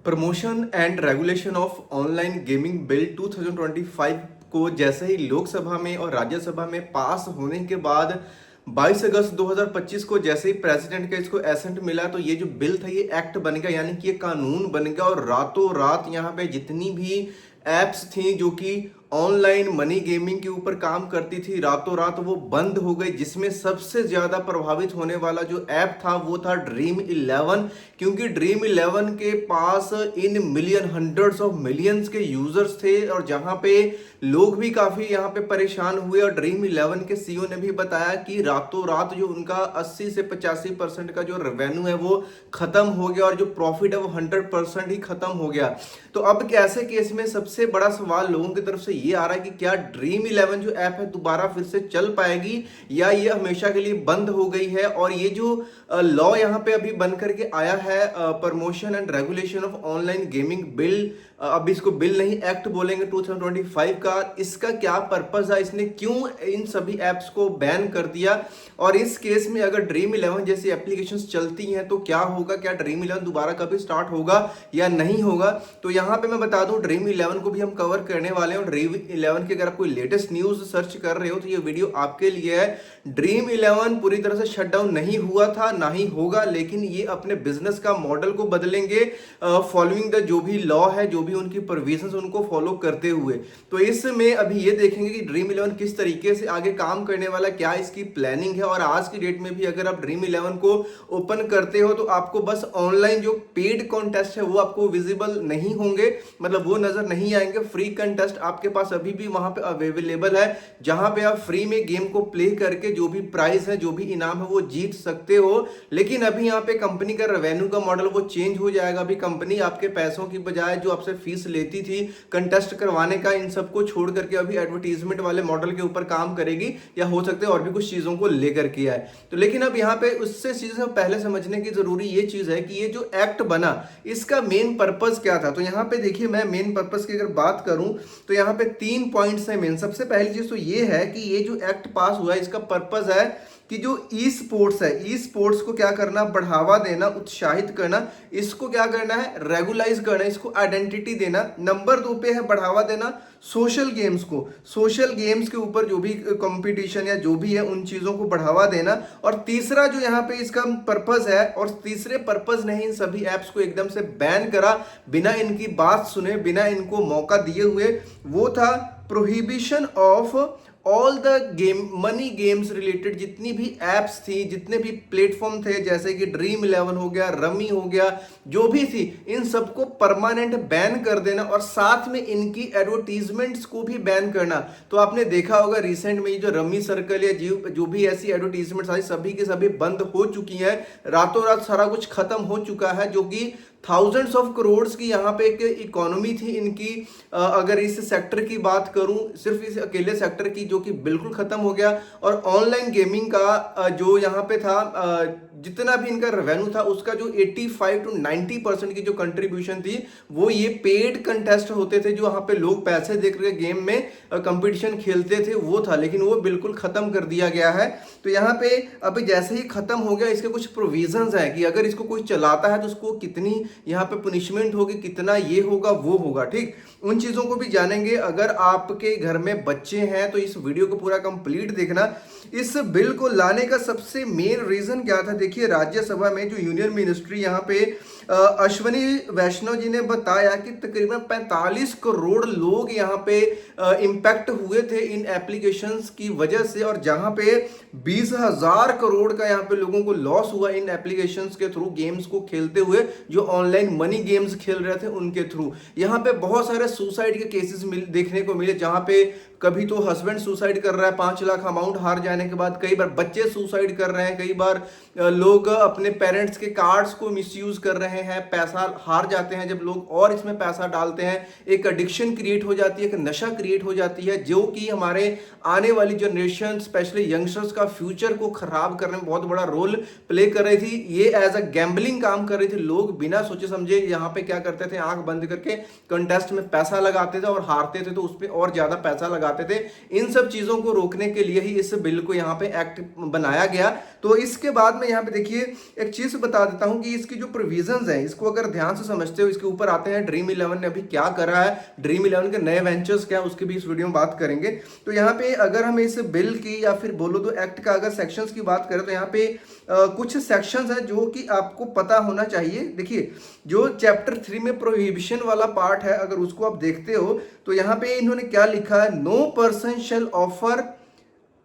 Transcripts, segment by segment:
Promotion and regulation of online gaming bill 2025 को जैसे ही लोकसभा में और राज्यसभा में पास होने के बाद 22 अगस्त 2025 को जैसे ही प्रेसिडेंट का इसको एसेंट मिला तो ये जो बिल था ये एक्ट बन गया, यानी कि ये कानून बन गया। और रातों रात यहाँ पे जितनी भी एप्स थी जो कि ऑनलाइन मनी गेमिंग के ऊपर काम करती थी, रातों रात वो बंद हो गई। जिसमें सबसे ज्यादा प्रभावित होने वाला जो ऐप था वो था ड्रीम 11, क्योंकि ड्रीम 11 के पास in million hundreds of millions के यूजर्स थे और जहां पे लोग भी काफी यहाँ पे परेशान हुए। और ड्रीम 11 के सीईओ ने भी बताया कि रातों रात जो उनका 80 से 85% का जो रेवेन्यू है वो खत्म हो गया और जो प्रॉफिट है वो 100% ही खत्म हो गया। तो अब ऐसे केस में सबसे बड़ा सवाल लोगों की तरफ से ये आ रहा है कि क्या ड्रीम 11 जो ऐप है दोबारा फिर से चल पाएगी या ये हमेशा के लिए बंद हो गई है। और ये जो लॉ यहाँ पे अभी बन करके आया है, promotion and regulation of online gaming bill, अब इसको बिल नहीं एक्ट बोलेंगे 2025 का, इसका क्या पर्पस है, इसने क्यों इन सभी एप्स को बैन कर दिया। और इस केस में अगर ड्रीम 11 जैसी एप्लीकेशंस चलती हैं तो क्या होगा, क्या ड्रीम 11 दोबारा कभी स्टार्ट होगा या नहीं होगा। तो यहाँ पे मैं बता दूं ड्रीम 11 को भी हम कवर करने वाले हैं। और ड्रीम 11 की अगर आप कोई लेटेस्ट न्यूज सर्च कर रहे हो तो ये वीडियो आपके लिए है। ड्रीम 11 पूरी तरह से शटडाउन नहीं हुआ था, ना ही होगा, लेकिन ये अपने बिजनेस का मॉडल को बदलेंगे फॉलोइंग द जो भी लॉ है, जो भी उनकी प्रोविजंस उनको फॉलो करते हुए। तो इसमें अभी ये देखेंगे कि ड्रीम 11 किस तरीके से आगे काम करने वाला, क्या इसकी प्लानिंग है। और आज की डेट में भी अगर आप ड्रीम 11 को ओपन करते हो तो आपको बस ऑनलाइन जो पेड कॉन्टेस्ट है वो आपको विजिबल नहीं होंगे, मतलब वो नजर नहीं आएंगे। फ्री कॉन्टेस्ट आपके पास अभी भी वहां पे अवेलेबल है, जहां पे आप फ्री में गेम को प्ले करके जो भी प्राइस है, जो भी इनाम है वो जीत सकते हो। लेकिन अभी यहाँ पे कंपनी का रेवेन्यू का मॉडल वो चेंज हो जाएगा। अभी कंपनी आपके पैसों की बजाय जो आपसे फीस लेती थी कंटेस्ट करवाने का, इन सबको छोड़ करके अभी एडवर्टीजमेंट वाले मॉडल के ऊपर काम करेगी, या हो सकता है और भी कुछ चीजों को लेकर के आए। तो लेकिन अब यहाँ पे उससे चीजें पहले समझने की जरूरी ये चीज है कि ये जो एक्ट बना इसका मेन पर्पस क्या था। तो यहाँ पे देखिए, मैं मेन पर्पस की अगर बात करूं तो यहाँ पे 3 पॉइंट्स है मेन। सबसे पहली चीज तो ये है कि ये जो एक्ट पास हुआ है इसका पर्पस है कि जो ई स्पोर्ट्स है, ई स्पोर्ट्स को क्या करना, बढ़ावा देना, उत्साहित करना, इसको क्या करना है, रेगुलाइज करना, इसको आइडेंटिटी देना। नंबर 2 पे है बढ़ावा देना सोशल गेम्स को, सोशल गेम्स के ऊपर जो भी कंपटीशन या जो भी है उन चीजों को बढ़ावा देना। और तीसरा जो यहाँ पे इसका पर्पस है, और तीसरे पर्पस ने इन सभी एप्स को एकदम से बैन करा बिना इनकी बात सुने, बिना इनको मौका दिए हुए, वो था prohibition of all the game money games related जितनी भी एप्स थी, जितने भी प्लेटफॉर्म थे, जैसे कि ड्रीम 11 हो गया, रमी हो गया, जो भी थी, इन सबको परमानेंट बैन कर देना और साथ में इनकी एडवर्टीजमेंट्स को भी बैन करना। तो आपने देखा होगा रिसेंट में जो रमी सर्कल या जो भी ऐसी एडवर्टीजमेंट्स आई सभी के सभी बंद हो चुकी हैं, रातों रात सारा कुछ खत्म हो चुका है, जो कि थाउजेंड्स ऑफ करोड़ की यहाँ पे एक इकोनॉमी थी इनकी। अगर इस सेक्टर की बात करूं, सिर्फ इस अकेले सेक्टर की, जो कि बिल्कुल खत्म हो गया। और ऑनलाइन गेमिंग का जो यहाँ पे था, जितना भी इनका रेवेन्यू था उसका जो 85 to 90% की जो कंट्रीब्यूशन थी वो ये पेड कंटेस्ट होते थे, जो यहाँ पे लोग पैसे देकर गेम में कंपटीशन खेलते थे, वो था। लेकिन वो बिल्कुल खत्म कर दिया गया है। तो यहाँ पे अभी जैसे ही खत्म हो गया, इसके कुछ प्रोविजंस है कि अगर इसको कोई चलाता है तो उसको कितनी यहाँ पे पनिशमेंट होगी, कितना ये होगा वो होगा, ठीक। उन चीजों को भी जानेंगे। अगर आपके घर में बच्चे हैं तो इस वीडियो को पूरा कंप्लीट देखना। इस बिल को लाने का सबसे मेन रीजन क्या था, देखिए राज्यसभा में जो यूनियन मिनिस्ट्री यहाँ पे अश्वनी वैष्णव जी ने बताया कि तकरीबन 45 करोड़ लोग यहाँ पे इंपैक्ट हुए थे इन एप्लीकेशंस की वजह से, और जहां पे 20,000 करोड़ का यहाँ पे लोगों को लॉस हुआ इन एप्लीकेशंस के थ्रू, गेम्स को खेलते हुए, जो ऑनलाइन मनी गेम्स खेल रहे थे उनके थ्रू। यहाँ पे बहुत सारे सुसाइड के केसेस देखने को मिले, जहां पे कभी तो हस्बैंड सुसाइड कर रहा है 5 लाख अमाउंट हार जाने के बाद, कई बार बच्चे सुसाइड कर रहे हैं, कई बार लोग अपने पेरेंट्स के कार्ड्स को मिसयूज कर रहे हैं, पैसा हार जाते हैं जब लोग और इसमें पैसा डालते हैं, एक एडिक्शन क्रिएट हो जाती है, एक नशा क्रिएट हो जाती है, जो कि हमारे आने वाली जनरेशन स्पेशली यंगस्टर्स का फ्यूचर को खराब करने में बहुत बड़ा रोल प्ले कर रही थी। ये एज अ गैम्बलिंग काम कर रही थी। लोग बिना सोचे समझे यहाँ पे क्या करते थे, आंख बंद करके कंटेस्ट में पैसा लगाते थे और हारते थे तो उस पर और ज्यादा पैसा लगाते थे। इन सब चीजों को रोकने के लिए ही इस बिल को यहाँ पे एक्ट बनाया गया। तो इसके बाद में यहाँ पे देखिए एक चीज बता देता हूं कि इसकी जो प्रोविजंस सेक्शंस हैं, इसको अगर ध्यान से समझते हो, इसके ऊपर आते हैं ड्रीम इलेवन ने अभी क्या करा है, ड्रीम इलेवन के नए वेंचर्स क्या, उसके भी इस वीडियो में बात करेंगे। तो यहाँ पे अगर हम इस बिल की या फिर बोलो तो एक्ट का अगर सेक्शंस की बात करें तो यहाँ पे कुछ सेक्शंस हैं जो कि आपको पता होना चाहिए। देखिए, जो चैप्टर 3 में प्रोहिबिशन वाला पार्ट है, अगर उसको आप देखते हो तो यहाँ पे इन्होंने क्या लिखा है, no person shall offer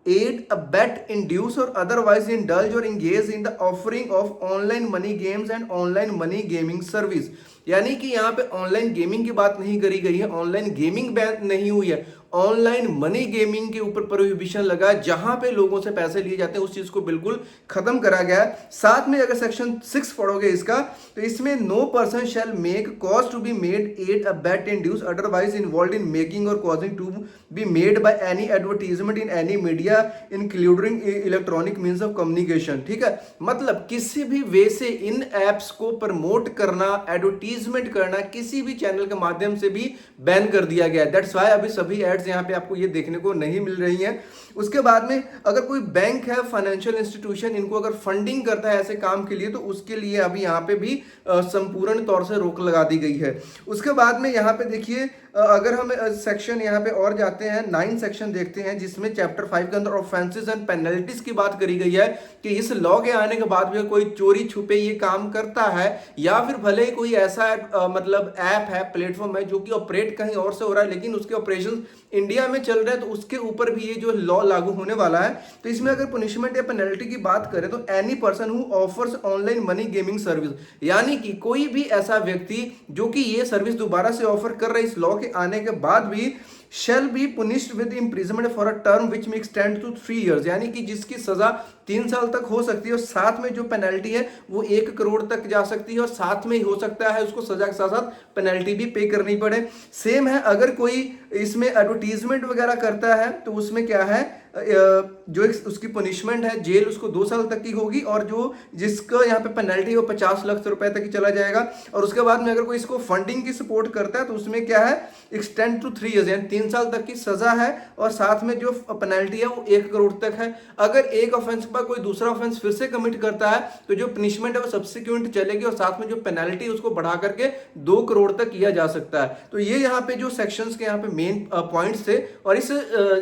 aid, abet, induce or otherwise indulge or engage in the offering of online money games and online money gaming service। यानी कि यहाँ पे ऑनलाइन गेमिंग की बात नहीं करी गई है, ऑनलाइन गेमिंग बैन नहीं हुई है, ऑनलाइन मनी गेमिंग के ऊपर प्रोहिबिशन लगा, जहां पे लोगों से पैसे लिए जाते हैं, उस चीज को बिल्कुल खत्म करा गया है। साथ में अगर सेक्शन 6 पढ़ोगे इसका, तो इसमें no person shall make cause to be made, aid, abet, induce otherwise involve in making or causing to be made by any advertisement in any media including electronic means of communication. ठीक है, मतलब किसी भी way से इन apps को promote करना, advertisement करना किसी भी चैनल के माध्यम से भी बैन कर दिया गया है। दैट्स व्हाई अभी सभी एड्स यहाँ पे आपको ये देखने को नहीं मिल रही हैं। उसके बाद में अगर कोई बैंक है, फाइनेंशियल इंस्टीट्यूशन, इनको अगर फंडिंग करता है ऐसे काम के लिए, तो उसके लिए अभी यहाँ पे भी संपूर्ण तौर से रोक लगा दी गई है। उसके बाद में यहाँ पे देखिए, अगर हम सेक्शन यहाँ पे और जाते हैं, 9 सेक्शन देखते हैं, जिसमें चैप्टर 5 के अंदर ऑफेंसेस एंड पेनल्टीज की बात करी गई है कि इस लॉ के आने के बाद भी कोई चोरी छुपे ये काम करता है, या फिर भले ही कोई ऐसा मतलब ऐप है, प्लेटफॉर्म है जो कि ऑपरेट कहीं और से हो रहा है लेकिन उसके ऑपरेशन इंडिया में चल रहे हैं, तो उसके ऊपर भी ये जो लॉ लागू होने वाला है। तो इसमें अगर पनिशमेंट या पेनल्टी की बात करें तो any person who offers online money gaming service, यानी कि कोई भी ऐसा व्यक्ति जो कि ये सर्विस दोबारा से ऑफर कर रहा है इस लॉ के आने के बाद भी, shall be punished with imprisonment for a term which may extend to 3 years, यानी कि जिसकी सजा 3 साल तक हो सकती है, और साथ में जो पेनल्टी है वो 1 करोड़ तक जा सकती है, और साथ में हो सकता है उसको सजा के साथ साथ पेनल्टी भी पे करनी पड़े। सेम है अगर कोई इसमें एडवर्टीजमेंट वगैरह करता है तो उसमें क्या है, जो उसकी पनिशमेंट है जेल, उसको 2 साल तक की होगी, और जो जिसका यहाँ पे पेनल्टी वो 50 लाख रुपए तक ही चला जाएगा। और उसके बाद में अगर कोई इसको फंडिंग की सपोर्ट करता है तो उसमें क्या है, एक्सटेंड टू 3 इयर्स, यानी 3 साल तक की सजा है, और साथ में जो पेनल्टी है वो 1 करोड़ तक है। अगर एक ऑफेंस के बाद कोई दूसरा ऑफेंस फिर से कमिट करता है तो जो पनिशमेंट है वो सब्सिक्वेंट चलेगी, और साथ में जो पेनल्टी उसको बढ़ा करके 2 करोड़ तक किया जा सकता है। तो ये यहाँ पे जो सेक्शंस के यहाँ पे मेन पॉइंट्स थे, और इस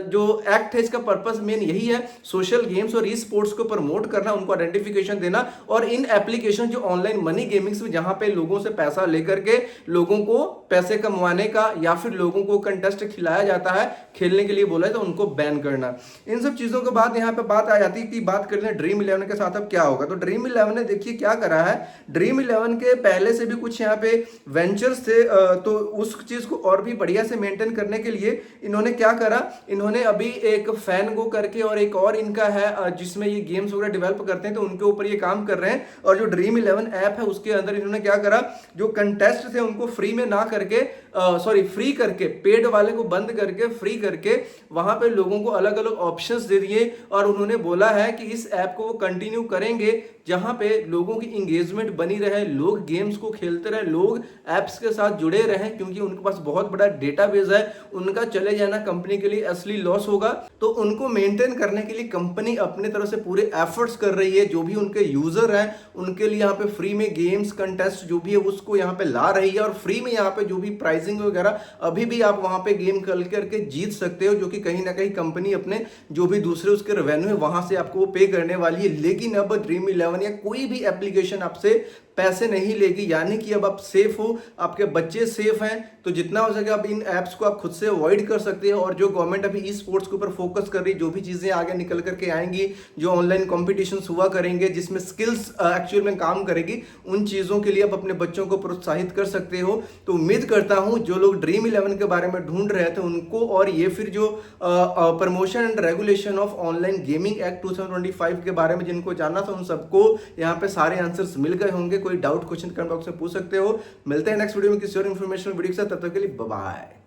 जो एक्ट है इसका पर्पस मेन यही है, सोशल गेम्स और ई स्पोर्ट्स को प्रमोट करना, उनको आइडेंटिफिकेशन देना, और इन एप्लीकेशन जो ऑनलाइन मनी गेमिंग्स में जहां पे लोगों से पैसा लेकर के लोगों को पैसे कमाने का या फिर लोगों को कंटेस्ट खिलाया जाता है खेलने के लिए बोला है, तो उनको बैन करना। इन सब चीजों के बाद यहाँ पे बात आ जाती है कि बात कर लें ड्रीम इलेवन के साथ अब क्या होगा। तो ड्रीम इलेवन ने देखिए क्या करा है, ड्रीम इलेवन के पहले से भी कुछ यहाँ पे वेंचर्स थे, तो उस चीज को और भी बढ़िया से मेंटेन करने के लिए इन्होंने क्या करा, इन्होंने अभी एक फैन गो करके और एक और इनका है जिसमें ये गेम्स वगैरह डेवलप करते हैं, तो उनके ऊपर ये काम कर रहे हैं। और जो ड्रीम इलेवन ऐप है उसके अंदर इन्होंने क्या करा, जो कंटेस्ट थे उनको फ्री में ना करके फ्री करके, पेड वाले को बंद करके फ्री करके वहां पे लोगों को अलग अलग ऑप्शंस दे दिए, और उन्होंने बोला है कि इस ऐप को वो कंटिन्यू करेंगे जहां पे लोगों की इंगेजमेंट बनी रहे, लोग गेम्स को खेलते रहे, लोग एप्स के साथ जुड़े रहे, क्योंकि उनके पास बहुत बड़ा डेटाबेस है। उनका चले जाना कंपनी के लिए असली लॉस होगा, तो उनको मेंटेन करने के लिए कंपनी अपने तरफ से पूरे एफर्ट्स कर रही है। जो भी उनके यूजर हैं उनके लिए यहाँ पे फ्री में गेम्स कंटेस्ट जो भी है उसको यहाँ पे ला रही है, और फ्री में यहाँ पे जो भी प्राइसिंग वगैरह अभी भी आप वहां पे गेम खेल करके जीत सकते हो, जो कि कहीं ना कहीं कंपनी अपने जो भी दूसरे उसके रेवेन्यू है वहां से आपको पे करने वाली है। लेकिन अब ड्रीम इलेवन या कोई भी एप्लीकेशन आपसे पैसे नहीं लेगी, यानी कि अब आप सेफ हो, आपके बच्चे सेफ हैं, तो जितना हो सके आप इन एप्स को आप खुद से अवॉइड कर सकते हो। और जो गवर्नमेंट अभी ई स्पोर्ट्स के ऊपर फोकस कर रही है, जो भी चीजें आगे निकल करके आएंगी, जो ऑनलाइन कॉम्पिटिशन्स हुआ करेंगे जिसमें स्किल्स एक्चुअल में काम करेगी, उन चीजों के लिए आप अपने बच्चों को प्रोत्साहित कर सकते हो। तो उम्मीद करता हूं जो लोग ड्रीम इलेवन के बारे में ढूंढ रहे थे उनको, और ये फिर जो promotion and regulation of online gaming act 2025 के बारे में जिनको जानना था, उन सबको यहाँ पे सारे आंसर्स मिल गए होंगे। कोई डाउट क्वेश्चन कमेंट बॉक्स में पूछ सकते हो। मिलते हैं नेक्स्ट वीडियो में किसी और इन्फॉर्मेशन वीडियो के साथ, तब तक के लिए बाय बाय।